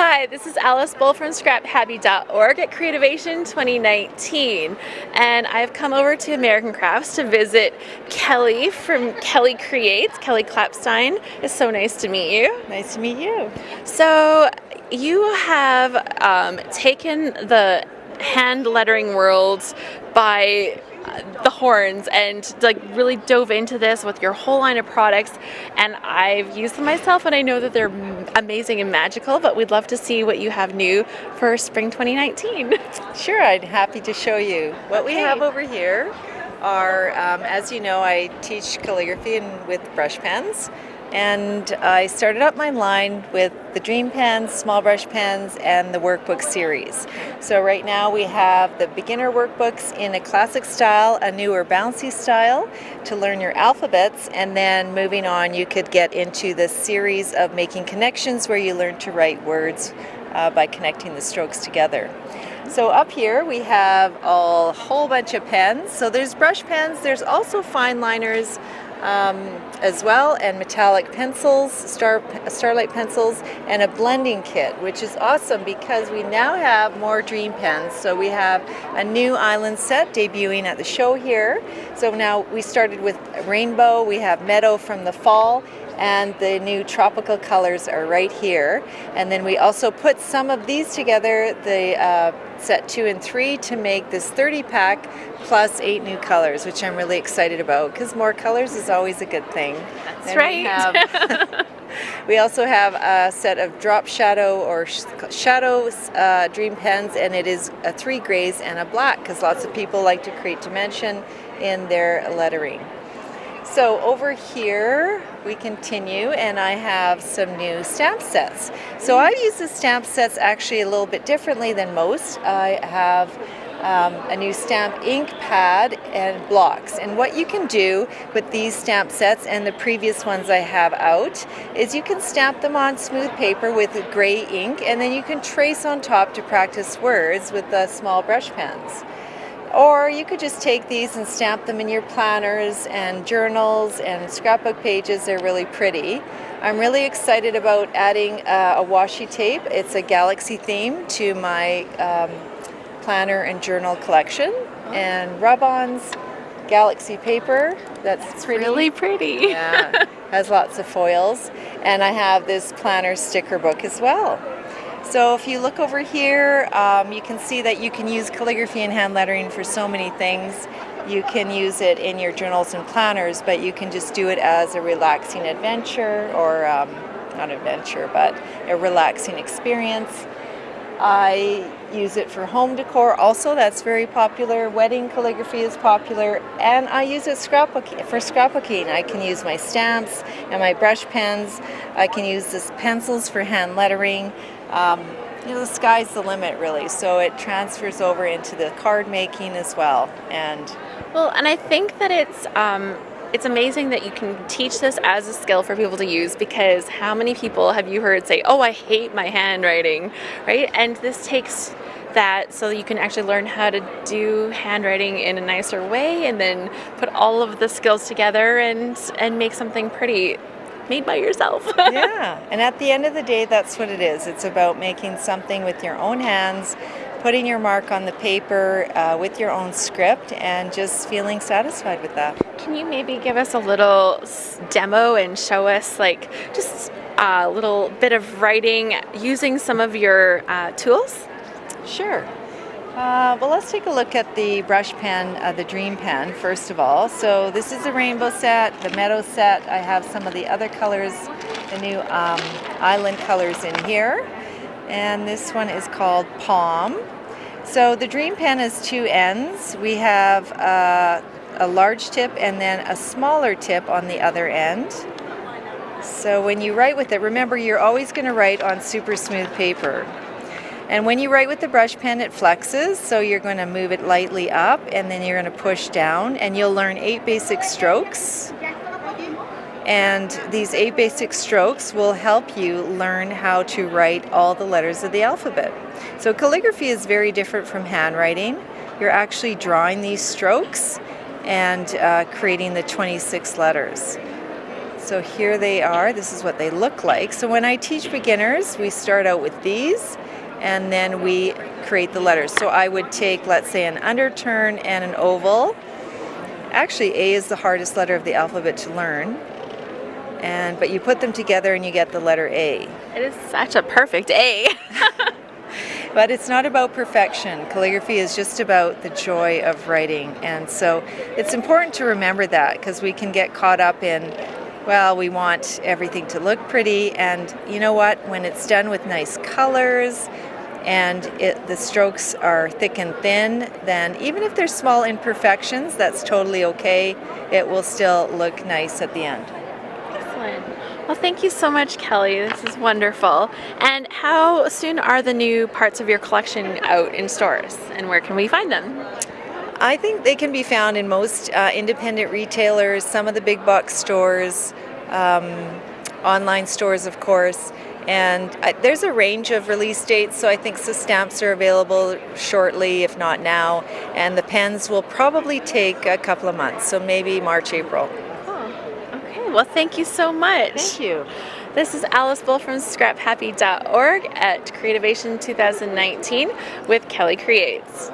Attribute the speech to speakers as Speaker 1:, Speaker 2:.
Speaker 1: Hi, this is Alice Bull from ScrapHappy.org at Creativation 2019, and I've come over to American Crafts to visit Kelly from Kelly Creates. Kelly Klapstein. It's so nice to meet you.
Speaker 2: Nice to meet you.
Speaker 1: So you have taken the hand lettering world by the horns and really dove into this with your whole line of products, and I've used them myself and I know that they're amazing and magical, but we'd love to see what you have new for spring 2019.
Speaker 2: Sure, I'd happy to show you. What we have over here are, as you know, I teach calligraphy with brush pens, and I started up my line with the Dream Pens, small brush pens, and the workbook series. So right now we have the beginner workbooks in a classic style, a newer bouncy style to learn your alphabets, and then moving on you could get into the series of making connections where you learn to write words by connecting the strokes together. So up here we have a whole bunch of pens. So there's brush pens, there's also fine liners as well, and metallic pencils, starlight pencils, and a blending kit, which is awesome because we now have more Dream Pens. So we have a new island set debuting at the show here. So now we started with rainbow, we have meadow from the fall, and the new tropical colors are right here. And then we also put some of these together, the set 2 and 3, to make this 30-pack plus 8 new colors, which I'm really excited about because more colors is always a good thing.
Speaker 1: That's right.
Speaker 2: We also have a set of drop shadow or shadow Dream Pens, and it is 3 grays and a black because lots of people like to create dimension in their lettering. So over here we continue, and I have some new stamp sets. So I use the stamp sets actually a little bit differently than most. I have a new stamp ink pad and blocks, and what you can do with these stamp sets and the previous ones I have out is you can stamp them on smooth paper with gray ink, and then you can trace on top to practice words with the small brush pens. Or you could just take these and stamp them in your planners and journals and scrapbook pages. They're really pretty. I'm really excited about adding a washi tape. It's a galaxy theme to my planner and journal collection. And rub-ons, galaxy paper. That's pretty.
Speaker 1: Really pretty.
Speaker 2: Yeah, has lots of foils. And I have this planner sticker book as well. So if you look over here, you can see that you can use calligraphy and hand lettering for so many things. You can use it in your journals and planners, but you can just do it as a relaxing adventure, or not adventure, but a relaxing experience. I use it for home decor also, that's very popular. Wedding calligraphy is popular, and I use it for scrapbooking. I can use my stamps and my brush pens. I can use this pencils for hand lettering. The sky's the limit, really, so it transfers over into the card making as well. And
Speaker 1: I think that it's amazing that you can teach this as a skill for people to use, because how many people have you heard say, "Oh, I hate my handwriting," right? And this takes that so you can actually learn how to do handwriting in a nicer way, and then put all of the skills together and make something pretty made by yourself.
Speaker 2: Yeah, and at the end of the day, that's what it is. It's about making something with your own hands, putting your mark on the paper with your own script, and just feeling satisfied with that.
Speaker 1: Can you maybe give us a little demo and show us just a little bit of writing using some of your tools?
Speaker 2: Sure. Well, let's take a look at the brush pen, the Dream Pen, first of all. So this is the rainbow set, the meadow set. I have some of the other colors, the new island colors in here. And this one is called Palm. So the Dream Pen has 2 ends. We have a large tip and then a smaller tip on the other end. So when you write with it, remember you're always going to write on super smooth paper. And when you write with the brush pen, it flexes, so you're going to move it lightly up, and then you're going to push down, and you'll learn 8 basic strokes. And these 8 basic strokes will help you learn how to write all the letters of the alphabet. So calligraphy is very different from handwriting. You're actually drawing these strokes and creating the 26 letters. So here they are. This is what they look like. So when I teach beginners, we start out with these, and then we create the letters. So I would take, let's say, an underturn and an oval. Actually, A is the hardest letter of the alphabet to learn. But you put them together and you get the letter A.
Speaker 1: It is such a perfect A.
Speaker 2: But it's not about perfection. Calligraphy is just about the joy of writing. And so it's important to remember that, because we can get caught up in, well, we want everything to look pretty. And you know what? When it's done with nice colors and the strokes are thick and thin, then even if there's small imperfections, that's totally okay. It will still look nice at the end.
Speaker 1: Excellent. Well, thank you so much, Kelly. This is wonderful. And how soon are the new parts of your collection out in stores, and where can we find them?
Speaker 2: I think they can be found in most independent retailers, some of the big box stores, online stores, of course. And there's a range of release dates, so I think the stamps are available shortly, if not now. And the pens will probably take a couple of months, so maybe March, April.
Speaker 1: Well, thank you so much.
Speaker 2: Thank you.
Speaker 1: This is Alice Bull from ScrapHappy.org at Creativation 2019 with Kelly Creates.